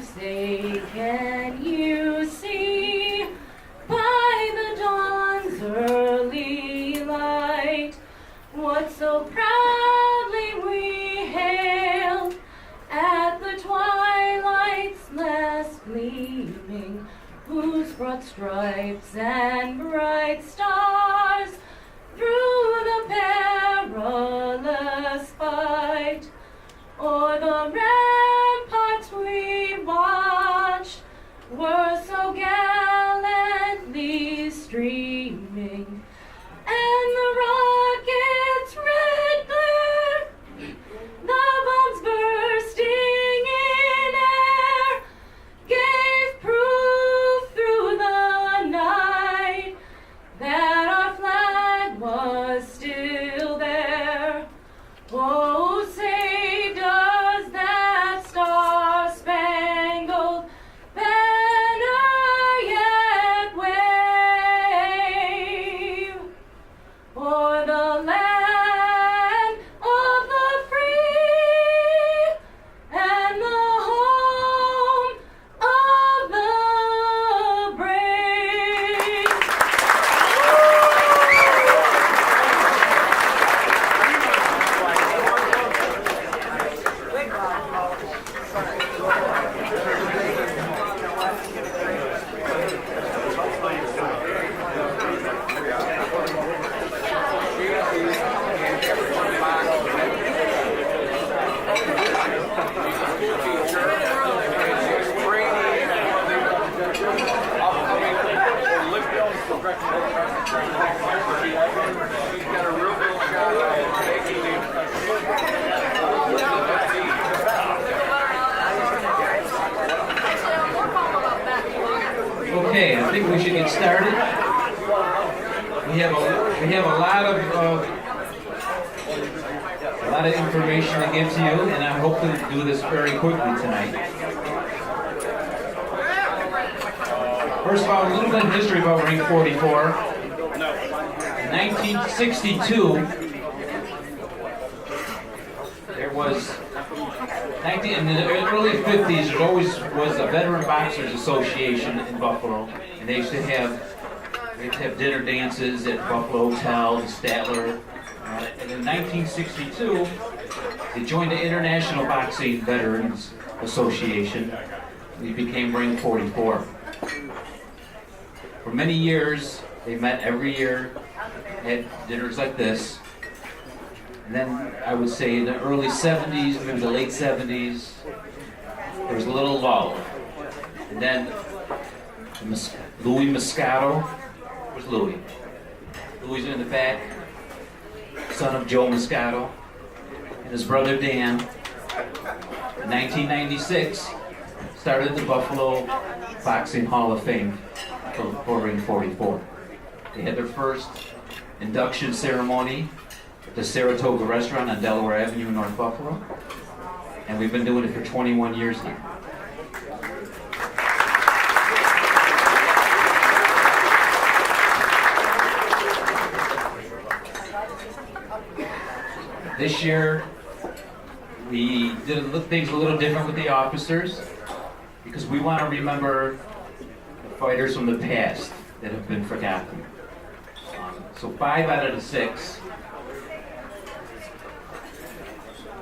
say, can you see by the dawn's early light what so proudly we hailed at the twilight's last gleaming, whose broad stripes and bright stars through the perilous fight o'er the ramparts we watched were so gallantly streaming, and the rocket's red glare, the bombs bursting in air, gave proof through the night that our flag was still there. Oh, say does that star-spangled banner yet wave o'er the land of the free and the home of the brave. Okay, I think we should get started. We have a lot of information to give to you, and I hope to do this very quickly tonight. First of all, a little bit of history about Ring 44. In 1962, there was in the early 50s, there always was a Veteran Boxers Association in Buffalo, and they used to have dinner dances at Buffalo Hotel and Statler. And in 1962, they joined the International Boxing Veterans Association. We became Ring 44. For many years, they met every year, had dinners like this. And then I would say in the early 70s, maybe the late 70s, there was a little lull. And then Louis Moscato, where's Louis? Louis in the back, son of Joe Moscato, and his brother Dan. In 1996, started the Buffalo Boxing Hall of Fame for Ring 44. They had their first induction ceremony at the Saratoga Restaurant on Delaware Avenue in North Buffalo, and we've been doing it for 21 years now. This year, we did things a little different with the officers because we want to remember the fighters from the past that have been forgotten. So 5 out of the 6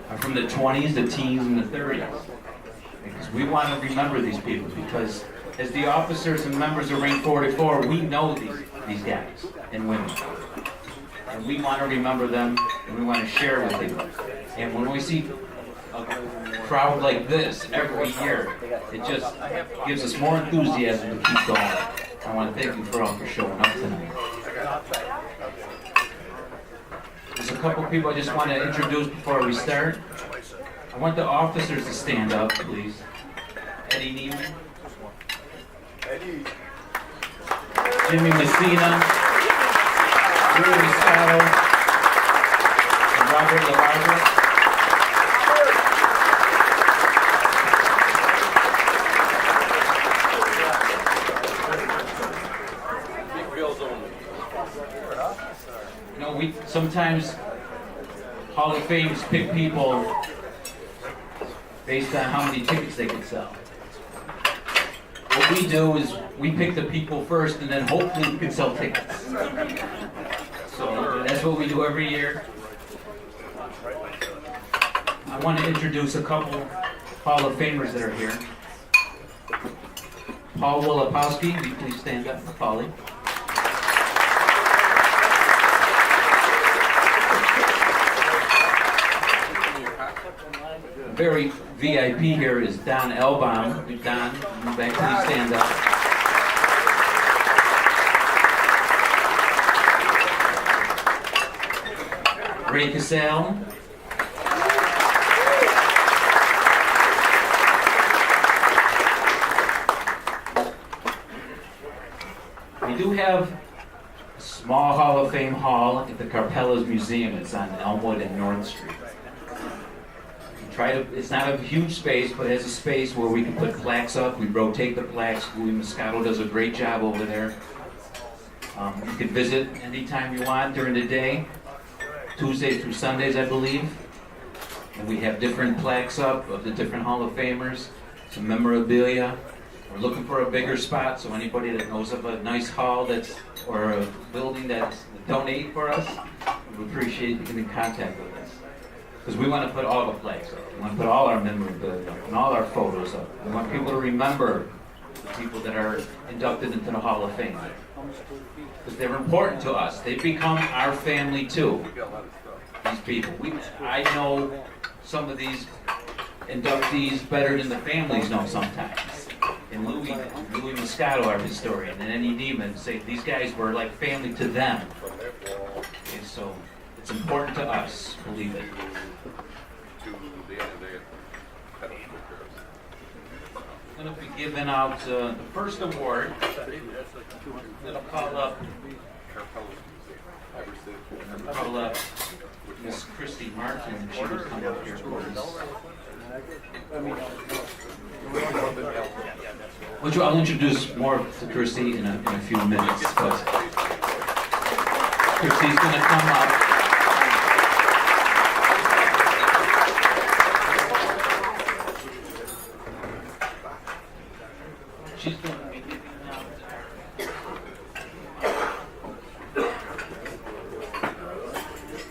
are from the 20s, the teens, and the 30s. Because we want to remember these people because as the officers and members of Ring 44, we know these guys and women. And we want to remember them, and we want to share with them. And when we see a crowd like this every year, it just gives us more enthusiasm to keep going. I want to thank you for all for showing up tonight. There's a couple people I just want to introduce before we start. I want the officers to stand up, please. Eddie Neiman. Jimmy Messina. Louis Moscato. And Robert LaBarbera. You know, we sometimes Hall of Fames pick people based on how many tickets they can sell. what we do is we pick the people first, and then hopefully we can sell tickets. So that's what we do every year. I want to introduce a couple Hall of Famers that are here. Paul Wolopowski, will you please stand up for Paulie? Very VIP here is Don Elbaum. Don, back please stand up. Ray Cassell. We do have a small Hall of Fame hall at the Carpella's Museum. It's on Elmwood and North Street. It's not a huge space, but it has a space where we can put plaques up. We rotate the plaques. Louis Moscato does a great job over there. You can visit anytime you want during the day, Tuesdays through Sundays, I believe. And we have different plaques up of the different Hall of Famers, some memorabilia. We're looking for a bigger spot, so anybody that knows of a nice hall or a building that's donate for us, we appreciate you getting in contact with us. Because we want to put all the plaques up. We want to put all our memorabilia up and all our photos up. We want people to remember the people that are inducted into the Hall of Fame. Because they're important to us. They become our family too, these people. I know some of these inductees better than the families know sometimes. And Louis Moscato, our historian, and Eddie Neiman say these guys were like family to them. Okay, so it's important to us, believe it. I'm going to be giving out the first award. I'll call up Miss Christy Martin. She will come up here for us. Which I'll introduce more to Christy in a few minutes. But Christy's going to come up. She's going to be giving out.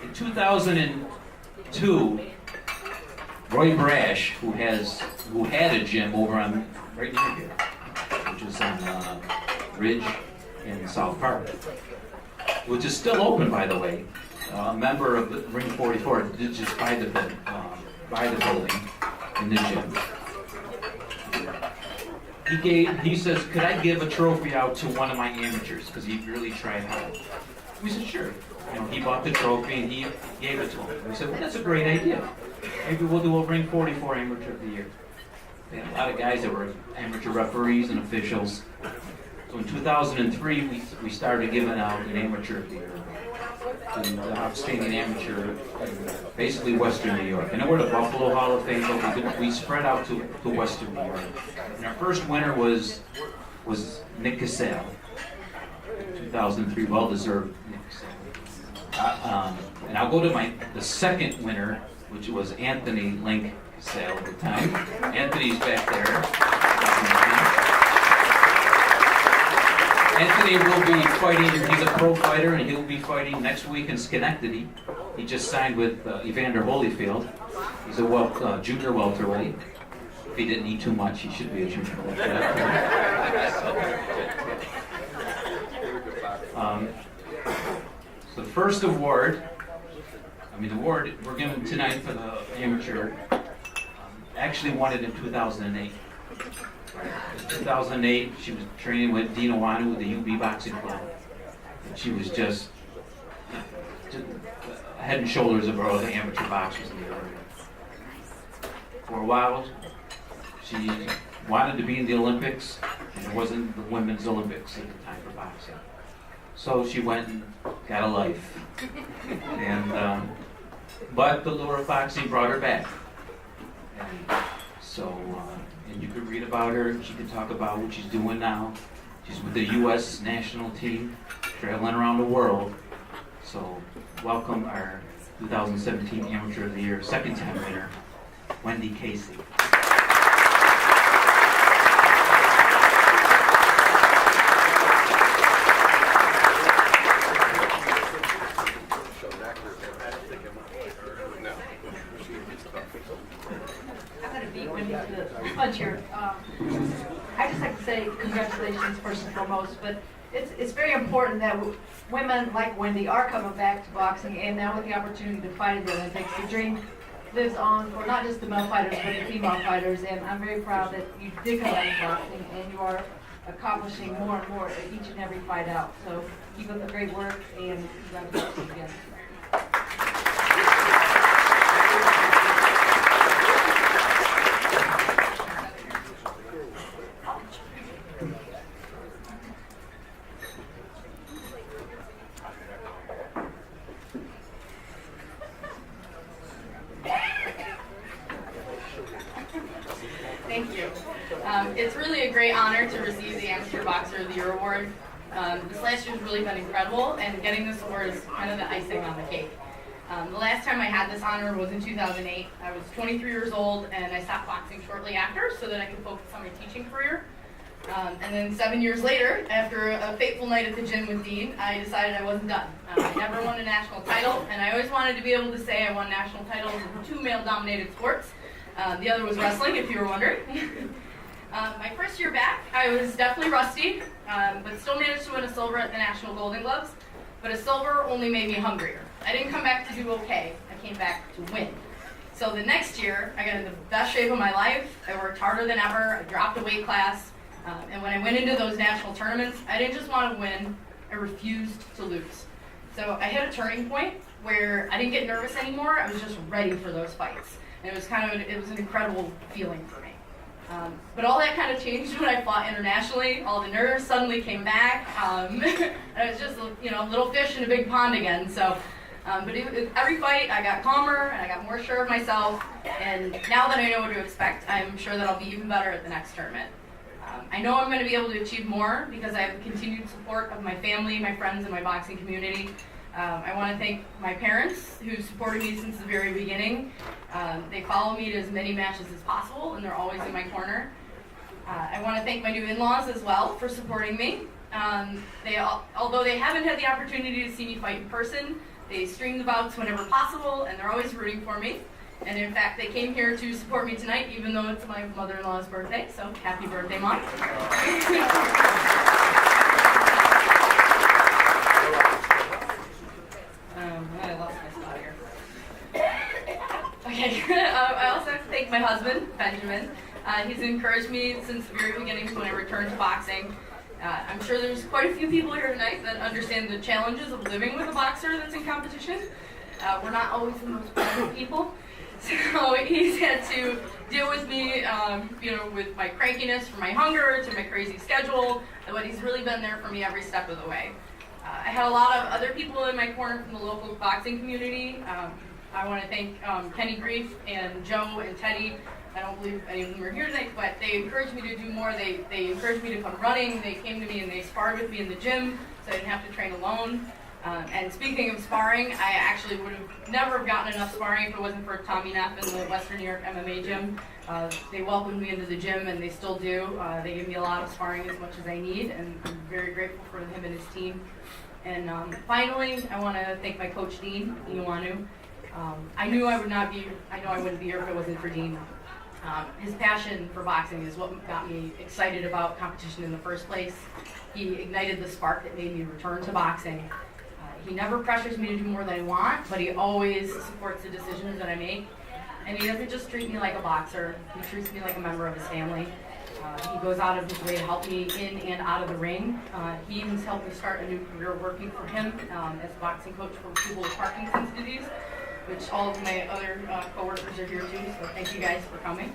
In 2002, Roy Brash, who had a gym over on right near here, which is on Ridge in South Park, which is still open, by the way. A member of the Ring 44 did just buy the building in the gym. He says, could I give a trophy out to one of my amateurs? Because he really tried hard. We said, sure. He bought the trophy and he gave it to him. We said, well, that's a great idea. Maybe we'll do a Ring 44 Amateur of the Year. They had a lot of guys that were amateur referees and officials. So in 2003, we started giving out an Amateur of the Year. An outstanding amateur in basically Western New York. And then we're the Buffalo Hall of Fame, but we spread out to Western New York. And our first winner was Nick Cassell. 2003, well-deserved Nick Cassell. And I'll go to the second winner, which was Anthony Link Cassell at the time. Anthony's back there. Anthony will be fighting, he's a pro fighter, and he'll be fighting next week in Schenectady. He just signed with Evander Holyfield. He's a junior welterweight. If he didn't eat too much, he should be a junior welterweight. So the first award, the award we're giving tonight for the amateur, actually won it in 2008. In 2008, she was training with Dina Wanu with the UB Boxing Club. And she was just head and shoulders above all the amateur boxers in the area. For a while, she wanted to be in the Olympics, and it wasn't the Women's Olympics at the time for boxing. So she went and got a life. And but the lure of boxing brought her back. And so, and you could read about her. She could talk about what she's doing now. She's with the U.S. national team, traveling around the world. So, welcome our 2017 Amateur of the Year, second-time winner, Wendy Casey. I just like to say congratulations first and foremost, but it's very important that women like Wendy are coming back to boxing, and now with the opportunity to fight at the Olympics, the dream lives on for not just the male fighters but the female fighters, and I'm very proud that you did come back to boxing and you are accomplishing more and more at each and every fight out. So keep up the great work and congratulations again. Thank you. It's really a great honor to receive the Amateur Boxer of the Year award. This last year has really been incredible, and getting this award is kind of the icing on the cake. The last time I had this honor was in 2008. I was 23 years old, and I stopped boxing shortly after so that I could focus on my teaching career. And then 7 years later, after a fateful night at the gym with Dean, I decided I wasn't done. I never won a national title, and I always wanted to be able to say I won national titles in 2 male-dominated sports. The other was wrestling, if you were wondering. My first year back, I was definitely rusty, but still managed to win a silver at the National Golden Gloves. But a silver only made me hungrier. I didn't come back to do okay. I came back to win. So the next year, I got in the best shape of my life. I worked harder than ever. I dropped a weight class. And when I went into those national tournaments, I didn't just want to win. I refused to lose. So I hit a turning point where I didn't get nervous anymore. I was just ready for those fights. And it was an incredible feeling for me. But all that kind of changed when I fought internationally. All the nerves suddenly came back. And I was just, a little fish in a big pond again. So, but every fight, I got calmer and I got more sure of myself. And now that I know what to expect, I'm sure that I'll be even better at the next tournament. I know I'm going to be able to achieve more because I have the continued support of my family, my friends, and my boxing community. I want to thank my parents who supported me since the very beginning. They follow me to as many matches as possible, and they're always in my corner. I want to thank my new in-laws as well for supporting me. Although they haven't had the opportunity to see me fight in person, they stream the bouts whenever possible, and they're always rooting for me. And in fact, they came here to support me tonight, even though it's my mother-in-law's birthday. So happy birthday, Mom. I lost my spot here. Okay, I also have to thank my husband, Benjamin. He's encouraged me since the very beginning when I returned to boxing. I'm sure there's quite a few people here tonight that understand the challenges of living with a boxer that's in competition. We're not always the most pleasant people. So he's had to deal with me, with my crankiness, from my hunger to my crazy schedule, but he's really been there for me every step of the way. I had a lot of other people in my corner from the local boxing community. I want to thank Kenny Grief and Joe and Teddy. I don't believe any of them are here tonight, but they encouraged me to do more. They encouraged me to come running. They came to me and they sparred with me in the gym so I didn't have to train alone. And speaking of sparring, I actually would have never gotten enough sparring if it wasn't for Tommy Knapp in the Western New York MMA gym. They welcomed me into the gym, and they still do. They give me a lot of sparring as much as I need, and I'm very grateful for him and his team. And finally, I want to thank my coach, Dean Ioanu. I know I wouldn't be here if it wasn't for Dean. His passion for boxing is what got me excited about competition in the first place. He ignited the spark that made me return to boxing. He never pressures me to do more than I want, but he always supports the decisions that I make. And he doesn't just treat me like a boxer, he treats me like a member of his family. He goes out of his way to help me in and out of the ring. He even helped me start a new career working for him as a boxing coach for people with Parkinson's disease, which all of my other coworkers are here too, so thank you guys for coming.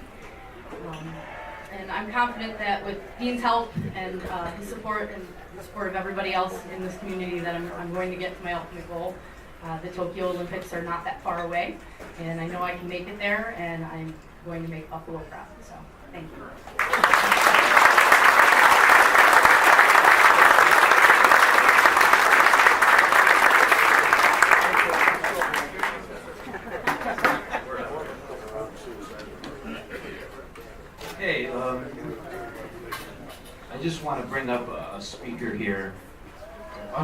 And I'm confident that with Dean's help and his support and the support of everybody else in this community that I'm going to get to my ultimate goal. The Tokyo Olympics are not that far away, and I know I can make it there, and I'm going to make Buffalo proud. So, thank you. Hey, I just want to bring up a speaker here.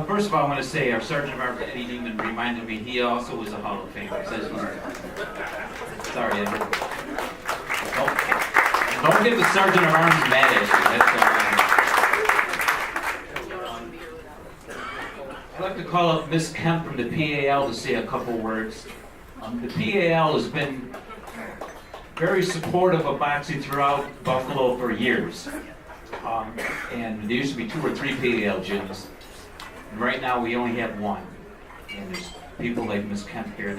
First of all, I want to say our Sergeant Mark Eddie Neiman reminded me he also was a Hall of Famer. Says he's sorry, Edward. Don't get the Sergeant of Arms mad at you. I'd like to call up Miss Kemp from the PAL to say a couple words. The PAL has been very supportive of boxing throughout Buffalo for years. And there used to be 2 or 3 PAL gyms. And right now we only have 1. And there's people like Miss Kemp here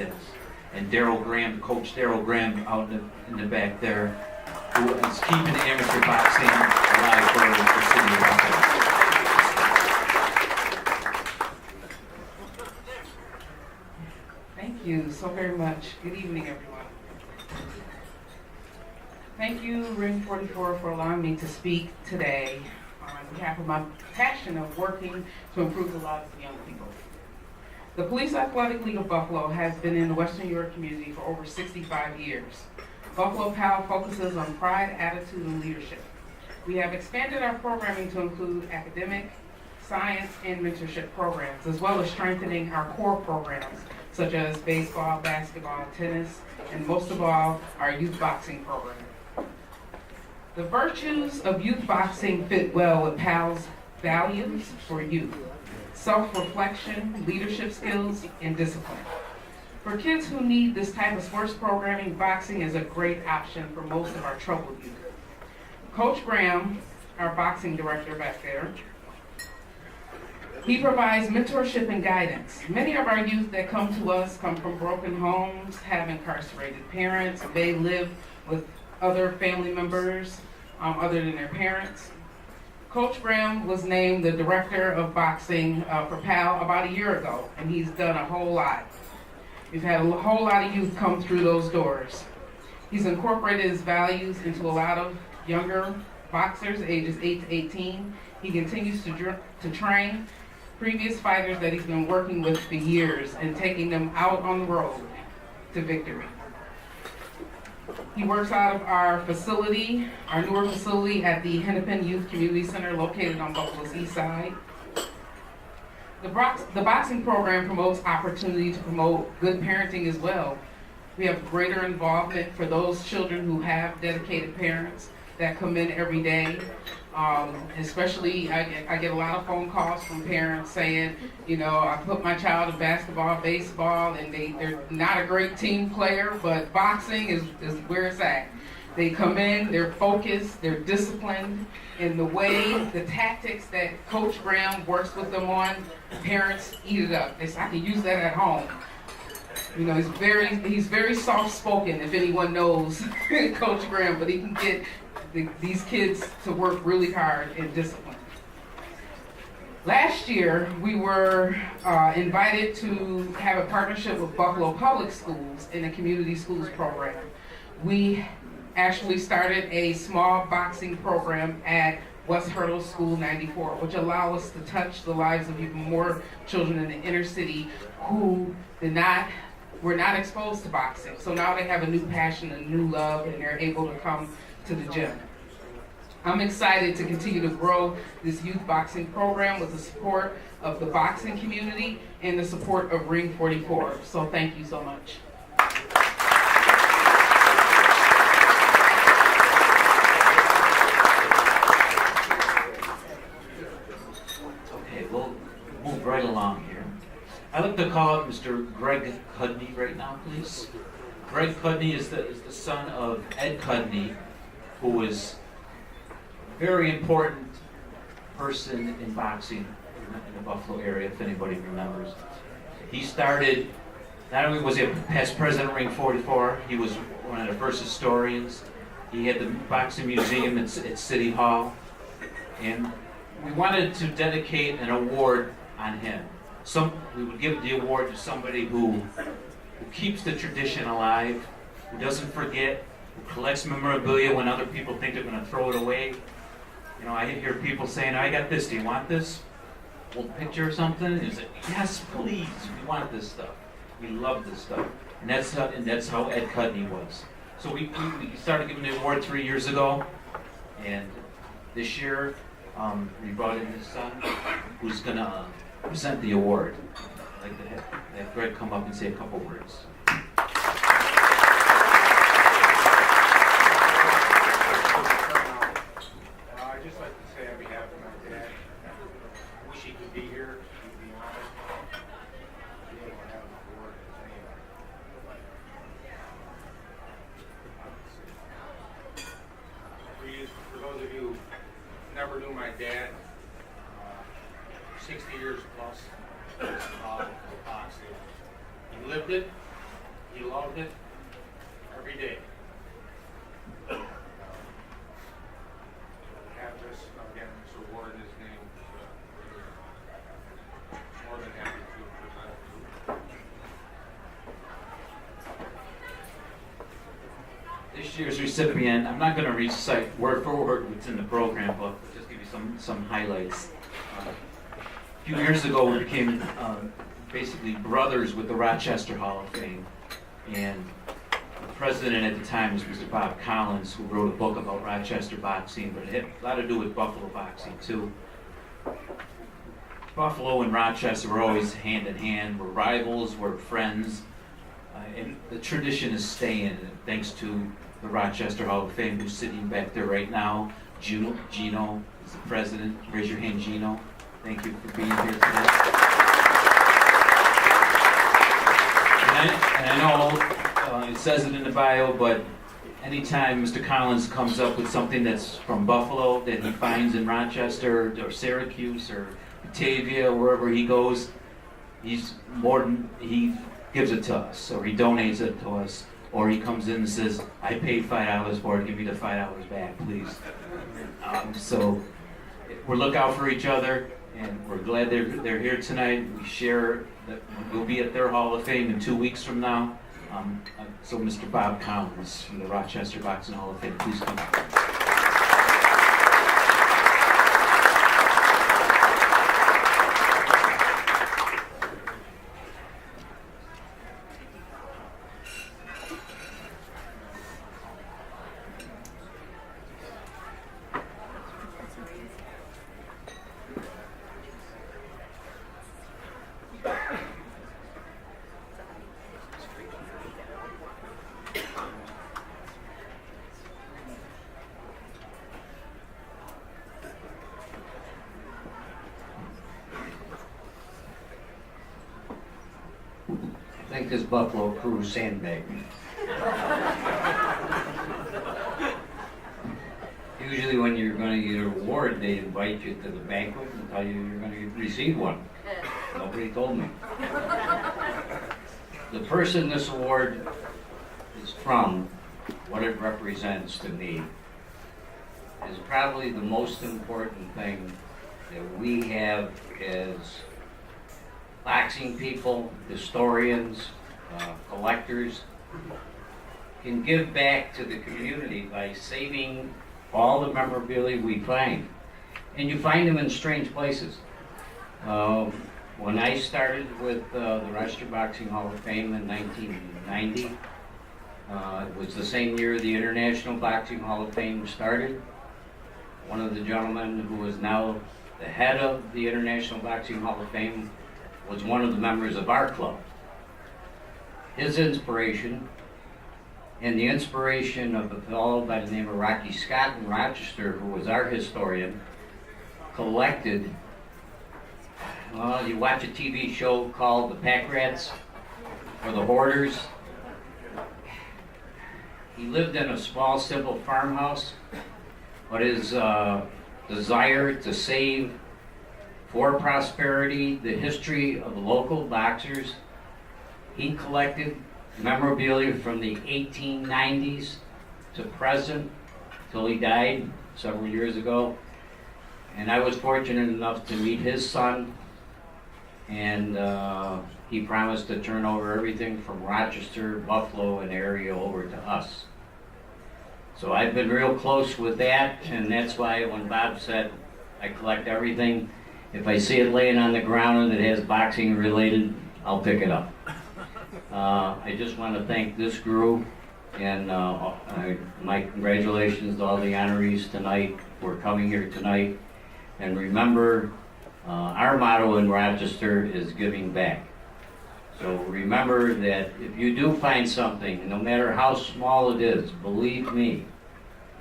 and Daryl Graham, Coach Daryl Graham out in the back there, who is keeping amateur boxing alive for the city of Buffalo. Thank you so very much. Good evening, everyone. Thank you, Ring 44, for allowing me to speak today on behalf of my passion of working to improve the lives of young people. The Police Athletic League of Buffalo has been in the Western New York community for over 65 years. Buffalo PAL focuses on pride, attitude, and leadership. We have expanded our programming to include academic, science, and mentorship programs, as well as strengthening our core programs, such as baseball, basketball, tennis, and most of all, our youth boxing program. The virtues of youth boxing fit well with PAL's values for youth: self-reflection, leadership skills, and discipline. For kids who need this type of sports programming, boxing is a great option for most of our troubled youth. Coach Graham, our boxing director back there, he provides mentorship and guidance. Many of our youth that come to us come from broken homes, have incarcerated parents, they live with other family members other than their parents. Coach Graham was named the director of boxing for PAL about a year ago, and he's done a whole lot. We've had a whole lot of youth come through those doors. He's incorporated his values into a lot of younger boxers, ages 8 to 18. He continues to train previous fighters that he's been working with for years and taking them out on the road to victory. He works out of our facility, our newer facility at the Hennepin Youth Community Center located on Buffalo's east side. The boxing program promotes opportunity to promote good parenting as well. We have greater involvement for those children who have dedicated parents that come in every day. Especially, I get a lot of phone calls from parents saying, you know, I put my child in basketball, baseball, and they're not a great team player, but boxing is where it's at. They come in, they're focused, they're disciplined, and the way, the tactics that Coach Graham works with them on, parents eat it up. They say, I can use that at home. You know, he's very soft-spoken, if anyone knows Coach Graham, but he can get these kids to work really hard and discipline. Last year, we were invited to have a partnership with Buffalo Public Schools in a community schools program. We actually started a small boxing program at West Hurdle School 94, which allow us to touch the lives of even more children in the inner city who were not exposed to boxing. So now they have a new passion, a new love, and they're able to come to the gym. I'm excited to continue to grow this youth boxing program with the support of the boxing community and the support of Ring 44. So thank you so much. Okay, we'll move right along here. I'd like to call up Mr. Greg Cudney right now, please. Greg Cudney is the son of Ed Cudney, who is a very important person in boxing in the Buffalo area, if anybody remembers. He started, not only was he a past president of Ring 44, he was one of the first historians. He had the boxing museum at City Hall, and we wanted to dedicate an award on him. We would give the award to somebody who keeps the tradition alive, who doesn't forget, who collects memorabilia when other people think they're going to throw it away. You know, I hear people saying, I got this, do you want this? Old picture or something? And you say, yes, please, we want this stuff. We love this stuff. And that's how Ed Cudney was. So we started giving the award 3 years ago, and this year we brought in his son, who's going to present the award. I'd like to have Greg come up and say a couple words. be here, to be honest. We don't have an award in his name. For those of you who never knew my dad, 60 years plus involved with boxing. He lived it, he loved it every day. Have this, again, this award in his name. More than happy to present it. This year's recipient, I'm not going to recite word for word what's in the program, but just give you some highlights. A few years ago, we became basically brothers with the Rochester Hall of Fame, and the president at the time was Mr. Bob Collins, who wrote a book about Rochester boxing, but it had a lot to do with Buffalo boxing too. Buffalo and Rochester were always hand in hand. We're rivals, we're friends, and the tradition is staying, thanks to the Rochester Hall of Fame, who's sitting back there right now. Gino is the president. Raise your hand, Gino. Thank you for being here today. And I know it says it in the bio, but anytime Mr. Collins comes up with something that's from Buffalo that he finds in Rochester or Syracuse or Batavia, wherever he goes, he gives it to us, or he donates it to us, or he comes in and says, "I paid $5 for it. Give me the $5 back, please." So we'll look out for each other, and we're glad they're here tonight. We share that we'll be at their Hall of Fame in 2 weeks from now. So Mr. Bob Collins from the Rochester Boxing Hall of Fame, please come. I think this Buffalo crew sandbagged me. Usually when you're going to get an award, they invite you to the banquet and tell you you're going to receive one. Nobody told me. The person this award is from, what it represents to me, is probably the most important thing that we have as boxing people, historians, collectors, can give back to the community by saving all the memorabilia we find. And you find them in strange places. When I started with the Rochester Boxing Hall of Fame in 1990, it was the same year the International Boxing Hall of Fame started. One of the gentlemen who is now the head of the International Boxing Hall of Fame was one of the members of our club. His inspiration, and the inspiration of a fellow by the name of Rocky Scott in Rochester, who was our historian, collected, you watch a TV show called The Pack Rats, or The Hoarders. He lived in a small, simple farmhouse, but his desire to save for prosperity the history of local boxers, he collected memorabilia from the 1890s to present till he died several years ago. And I was fortunate enough to meet his son, and he promised to turn over everything from Rochester, Buffalo, and area over to us. So I've been real close with that, and that's why when Bob said I collect everything, if I see it laying on the ground and it has boxing related, I'll pick it up. I just want to thank this group, and my congratulations to all the honorees tonight for coming here tonight. And remember, our motto in Rochester is giving back. So remember that if you do find something, no matter how small it is, believe me,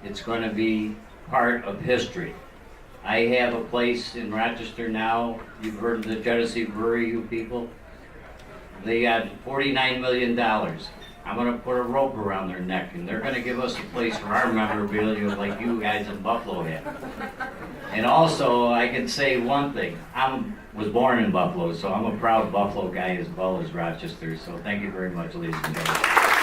it's going to be part of history. I have a place in Rochester now. You've heard of the Genesee Brewery, you people. They got $49 million. I'm gonna put a rope around their neck, and they're gonna give us a place for our memorabilia like you guys in Buffalo have. And also, I can say one thing. Was born in Buffalo, so I'm a proud Buffalo guy as well as Rochester. So thank you very much, ladies and gentlemen.